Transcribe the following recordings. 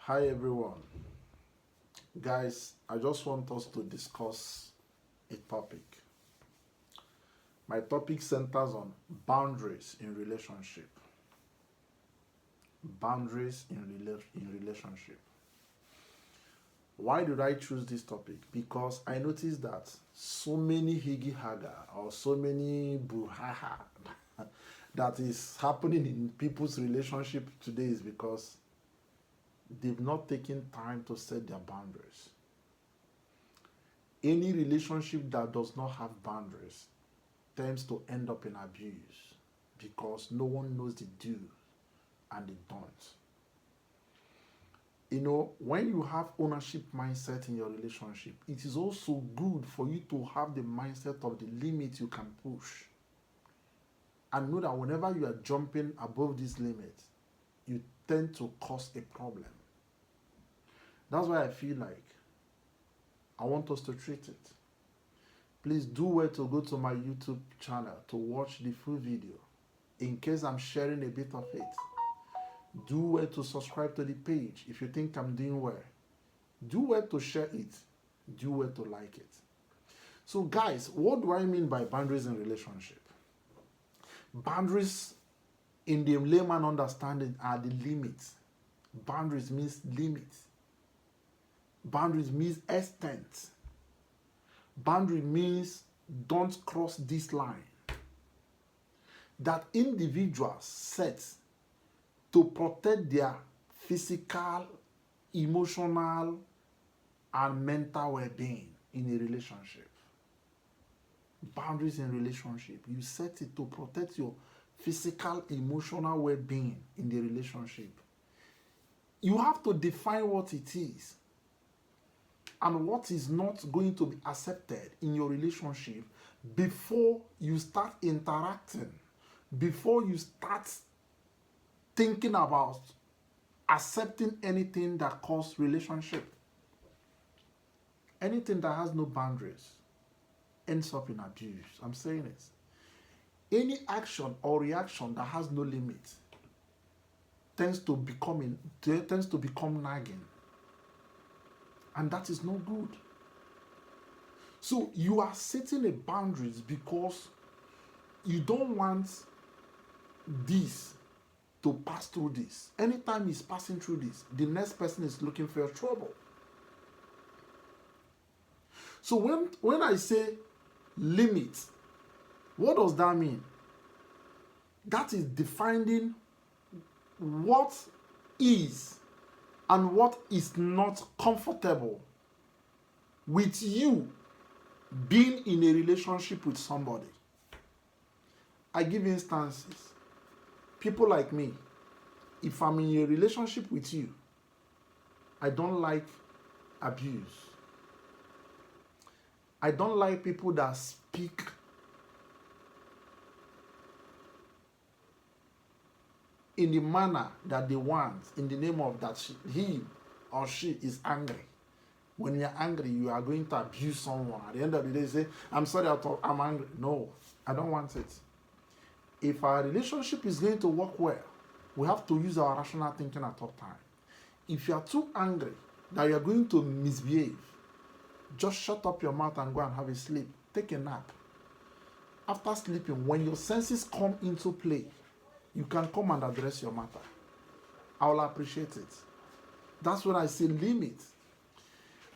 Hi everyone. Guys, I just want us to discuss a topic. My topic centers on boundaries in relationship. Boundaries in relationship. Why did I choose this topic? Because I noticed that so many higi haga or so many buhaha that is happening in people's relationship today is because they've not taken time to set their boundaries. Any relationship that does not have boundaries tends to end up in abuse because no one knows the do and the don't. You know, when you have ownership mindset in your relationship, it is also good for you to have the mindset of the limit you can push. And know that whenever you are jumping above this limit, you tend to cause a problem. That's why I feel like I want us to treat it. Please do well to go to my YouTube channel to watch the full video. In case I'm sharing a bit of it, do well to subscribe to the page if you think I'm doing well. Do well to share it. Do well to like it. So guys, what do I mean by boundaries in relationship? Boundaries in the layman understanding are the limits. Boundaries means limits. Boundaries means extent. Boundary means don't cross this line. That individuals set to protect their physical, emotional, and mental well-being in a relationship. Boundaries in relationship. You set it to protect your physical, emotional well-being in the relationship. You have to define what it is and what is not going to be accepted in your relationship before you start interacting, before you start thinking about accepting anything that causes relationship. Anything that has no boundaries ends up in abuse. I'm saying it. Any action or reaction that has no limit tends to become nagging. And that is no good. So you are setting a boundaries because you don't want this to pass through this. Anytime he's passing through this, the next person is looking for your trouble. So when I say limit, what does that mean? That is defining what is and what is not comfortable with you being in a relationship with somebody. I give instances. People like me, if I'm in a relationship with you, I don't like abuse. I don't like people that speak in the manner that they want, in the name of that he or she is angry. When you're angry, you are going to abuse someone. At the end of the day, say, I'm sorry, I'm angry. No, I don't want it. If our relationship is going to work well, we have to use our rational thinking at all times. If you are too angry that you are going to misbehave, just shut up your mouth and go and have a sleep. Take a nap. After sleeping, when your senses come into play, you can come and address your matter. I will appreciate it. That's when I say limit.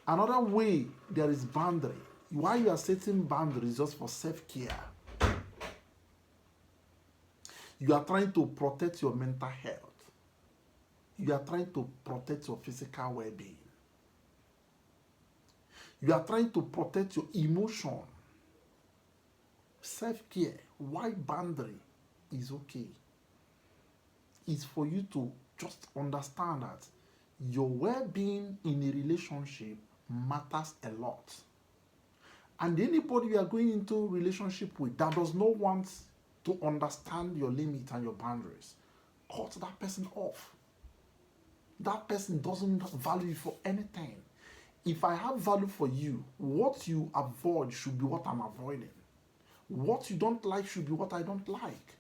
Another way there is boundary. Why you are setting boundaries just for self-care. You are trying to protect your mental health. You are trying to protect your physical well-being. You are trying to protect your emotion. Self-care. Why boundary is okay? It's for you to just understand that your well-being in a relationship matters a lot. And anybody you are going into a relationship with that does not want to understand your limit and your boundaries, cut that person off. That person doesn't value you for anything. If I have value for you, what you avoid should be what I'm avoiding. What you don't like should be what I don't like.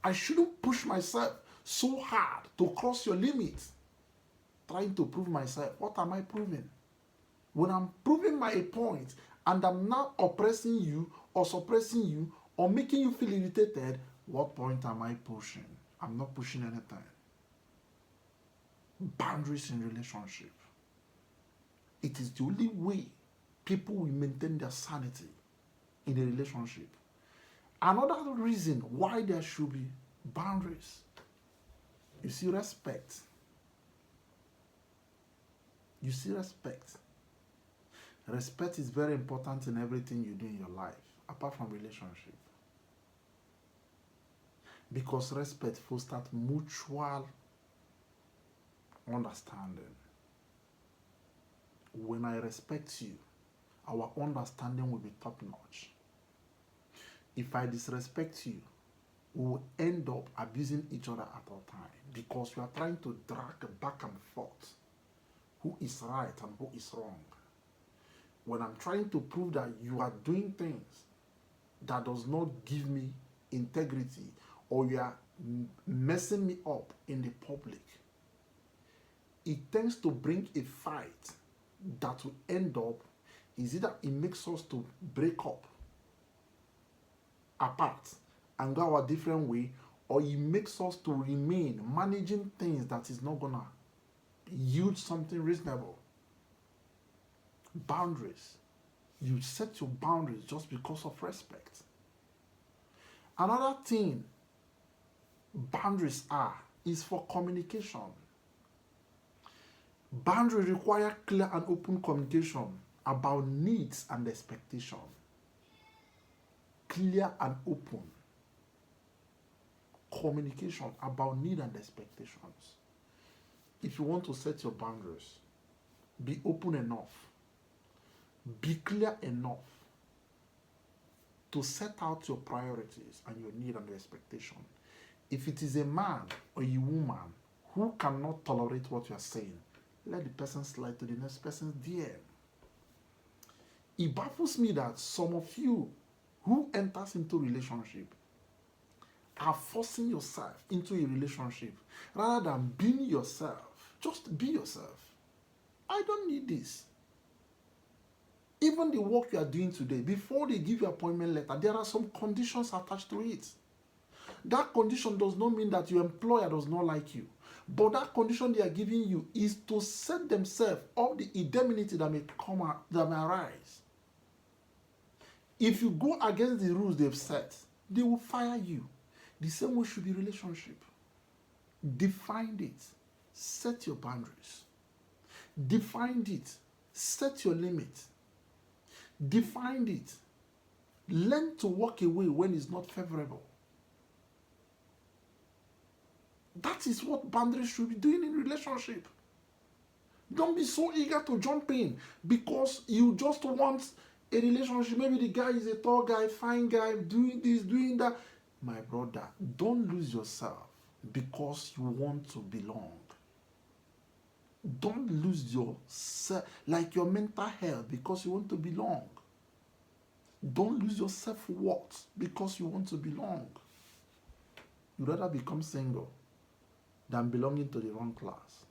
I shouldn't push myself so hard to cross your limit. trying to prove myself, what am I proving? When I'm proving my point and I'm not oppressing you or suppressing you or making you feel irritated, what point am I pushing? I'm not pushing anything. Boundaries in relationship. It is the only way people will maintain their sanity in a relationship. Another reason why there should be boundaries, you see, respect. You see, respect. Respect is very important in everything you do in your life, apart from relationship. Because respect fosters mutual understanding. When I respect you, our understanding will be top notch. If I disrespect you, we will end up abusing each other at all times because we are trying to drag back and forth who is right and who is wrong. When I'm trying to prove that you are doing things that does not give me integrity or you are messing me up in the public, it tends to bring a fight that will end up is either it makes us to break up apart and go our different way, or it makes us to remain managing things that is not gonna yield something reasonable. Boundaries. You set your boundaries just because of respect. Another thing boundaries is for communication. Boundaries require clear and open communication about needs and expectation. Clear and open communication about need and expectations. If you want to set your boundaries, be open enough, be clear enough to set out your priorities and your need and your expectation. If it is a man or a woman who cannot tolerate what you are saying, let the person slide to the next person's DM. It baffles me that some of you who enters into relationship are forcing yourself into a relationship rather than being yourself. Just be yourself. I don't need this. Even the work you are doing today, before they give you appointment letter, there are some conditions attached to it. That condition does not mean that your employer does not like you. But that condition they are giving you is to set themselves up the indemnity that may come out, that may arise. If you go against the rules they've set, they will fire you. The same way should be relationship. Define it. Set your boundaries. Define it. Set your limit. Define it. Learn to walk away when it's not favorable. That is what boundaries should be doing in relationship. Don't be so eager to jump in because you just want a relationship. Maybe the guy is a tall guy, fine guy, doing this, doing that. My brother, don't lose yourself because you want to belong. Don't lose yourself, like your mental health, because you want to belong. Don't lose your self-worth because you want to belong. You'd rather become single than belonging to the wrong class.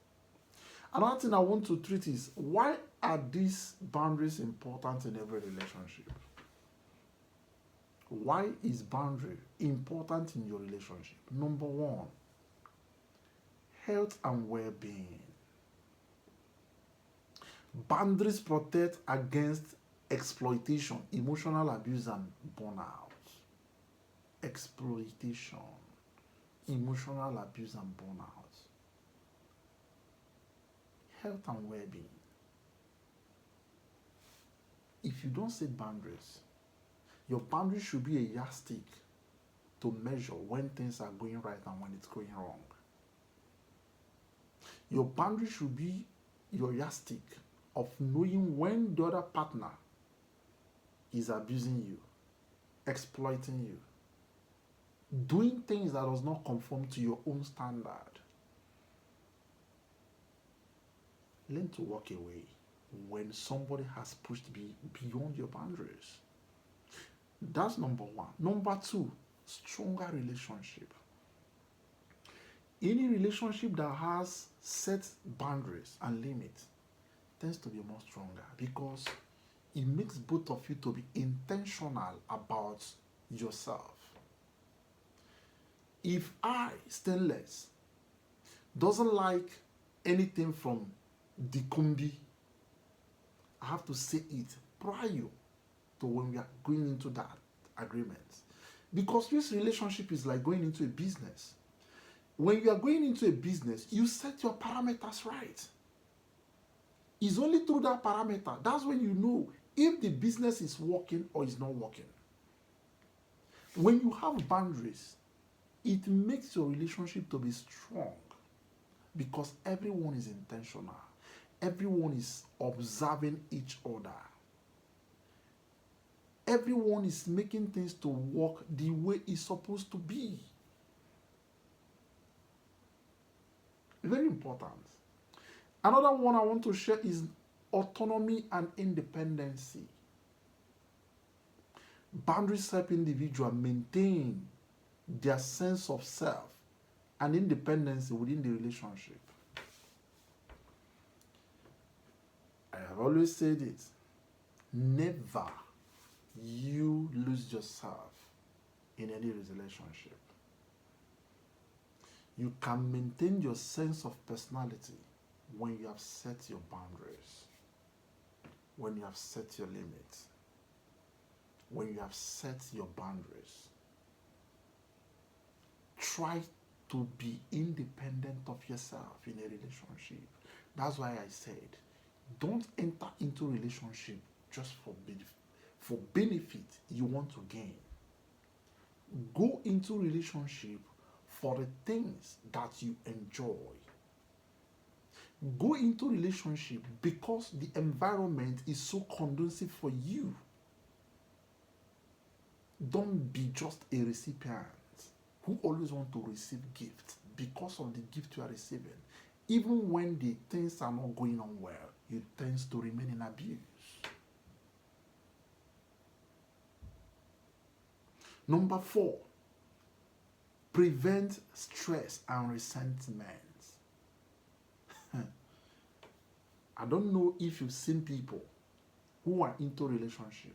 Another thing I want to treat is, why are these boundaries important in every relationship? Why is boundary important in your relationship? Number one, health and well-being. Boundaries protect against exploitation, emotional abuse, and burnout. Exploitation, emotional abuse, and burnout. Health and well-being. If you don't set boundaries, your boundary should be a yardstick to measure when things are going right and when it's going wrong. Your boundary should be your yardstick of knowing when the other partner is abusing you, exploiting you, doing things that does not conform to your own standard. Learn to walk away when somebody has pushed beyond your boundaries. That's number one. Number two, stronger relationship. Any relationship that has set boundaries and limits tends to be more stronger because it makes both of you to be intentional about yourself. If I, Stainless, doesn't like anything from the Kumbi, I have to say it prior to when we are going into that agreement. Because this relationship is like going into a business. When you are going into a business, you set your parameters right. It's only through that parameter. That's when you know if the business is working or is not working. When you have boundaries, it makes your relationship to be strong because everyone is intentional. Everyone is observing each other. Everyone is making things to work the way it's supposed to be. Very important. Another one I want to share is autonomy and independency. Boundaries help individuals maintain their sense of self and independence within the relationship. I have always said it. Never you lose yourself in any relationship. You can maintain your sense of personality when you have set your boundaries, when you have set your limits, when you have set your boundaries. Try to be independent of yourself in a relationship. That's why I said, don't enter into a relationship just for benefit you want to gain. Go into relationship for the things that you enjoy. Go into relationship because the environment is so conducive for you. Don't be just a recipient who always want to receive gifts because of the gift you are receiving. Even when the things are not going on well, you tend to remain in abuse. Number 4, prevent stress and resentment. I don't know if you've seen people who are into relationship.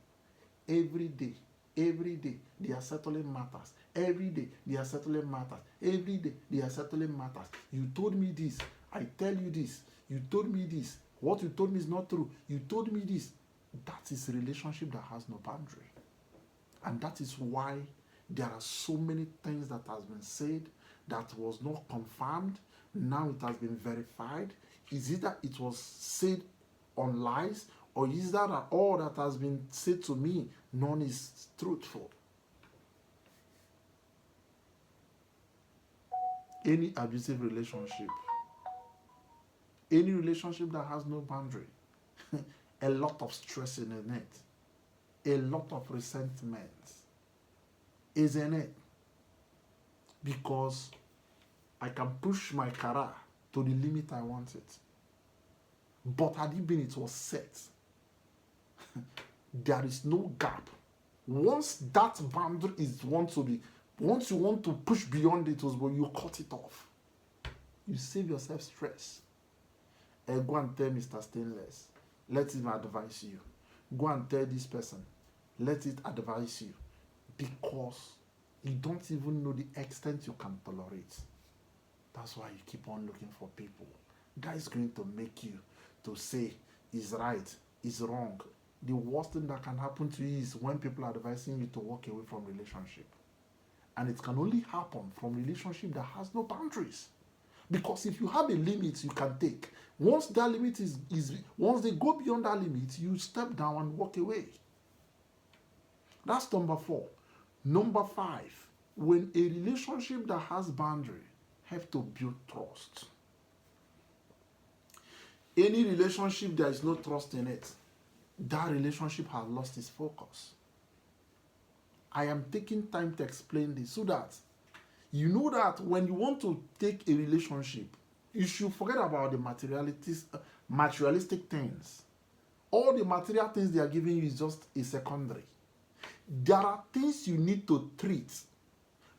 Every day, they are settling matters. Every day, they are settling matters. Every day, they are settling matters. You told me this. I tell you this. You told me this. What you told me is not true. You told me this. That is a relationship that has no boundary. And that is why there are so many things that has been said that was not confirmed. Now it has been verified. Is it that it was said on lies, or is that all that has been said to me, none is truthful? Any abusive relationship, any relationship that has no boundary, a lot of stress in it, a lot of resentment is in it, because I can push my career to the limit I want it. But had it been it was set, there is no gap. Once that boundary once you want to push beyond it, you cut it off. You save yourself stress. Go and tell Mr. Stainless, let him advise you. Go and tell this person, let it advise you. Because you don't even know the extent you can tolerate. That's why you keep on looking for people that is going to make you to say is right, is wrong. The worst thing that can happen to you is when people are advising you to walk away from relationship. And it can only happen from relationship that has no boundaries. Because if you have a limit you can take, once that limit is once they go beyond that limit, you step down and walk away. That's number 4. Number 5, when a relationship that has boundary have to build trust. Any relationship there is no trust in it, that relationship has lost its focus. I am taking time to explain this so that you know that when you want to take a relationship, you should forget about the materialistic things. All the material things they are giving you is just a secondary. There are things you need to treat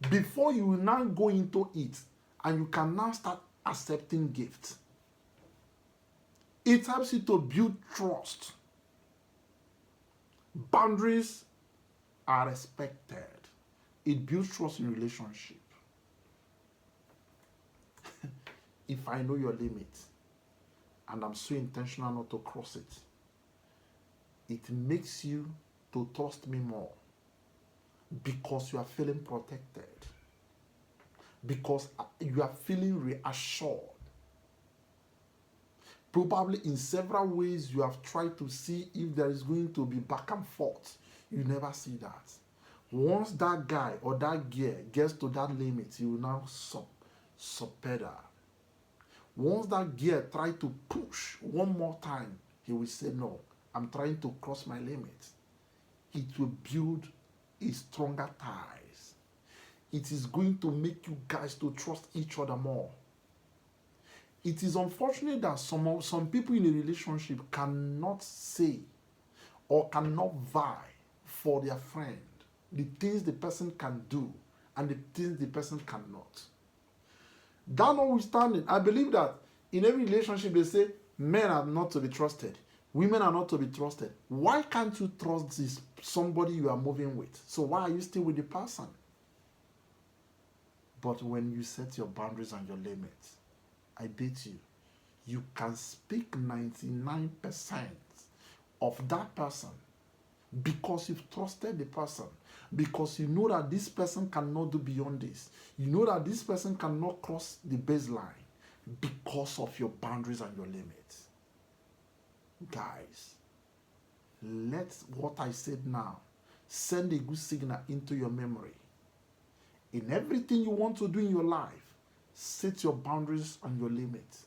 before you will now go into it and you can now start accepting gifts. It helps you to build trust. Boundaries are respected. It builds trust in relationship. If I know your limit and I'm so intentional not to cross it, it makes you to trust me more because you are feeling protected, because you are feeling reassured. Probably in several ways you have tried to see if there is going to be back and forth. You never see that. Once that guy or that girl gets to that limit, he will now subpedal. Once that girl tries to push one more time, he will say, no, I'm trying to cross my limit. It will build a stronger ties. It is going to make you guys to trust each other more. It is unfortunate that some people in a relationship cannot say or cannot vie for their friend the things the person can do and the things the person cannot. That notwithstanding, I believe that in every relationship they say men are not to be trusted, women are not to be trusted. Why can't you trust this somebody you are moving with? So why are you still with the person? But when you set your boundaries and your limits, I date you, you can speak 99% of that person because you've trusted the person, because you know that this person cannot do beyond this. You know that this person cannot cross the baseline because of your boundaries and your limits. Guys, let what I said now send a good signal into your memory. In everything you want to do in your life, set your boundaries and your limits.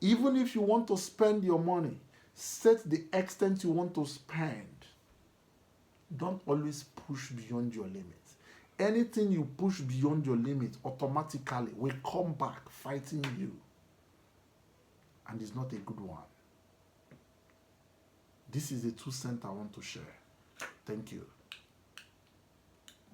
Even if you want to spend your money, set the extent you want to spend. Don't always push beyond your limits. Anything you push beyond your limit automatically will come back fighting you. And it's not a good one. This is the 2 cents I want to share. Thank you.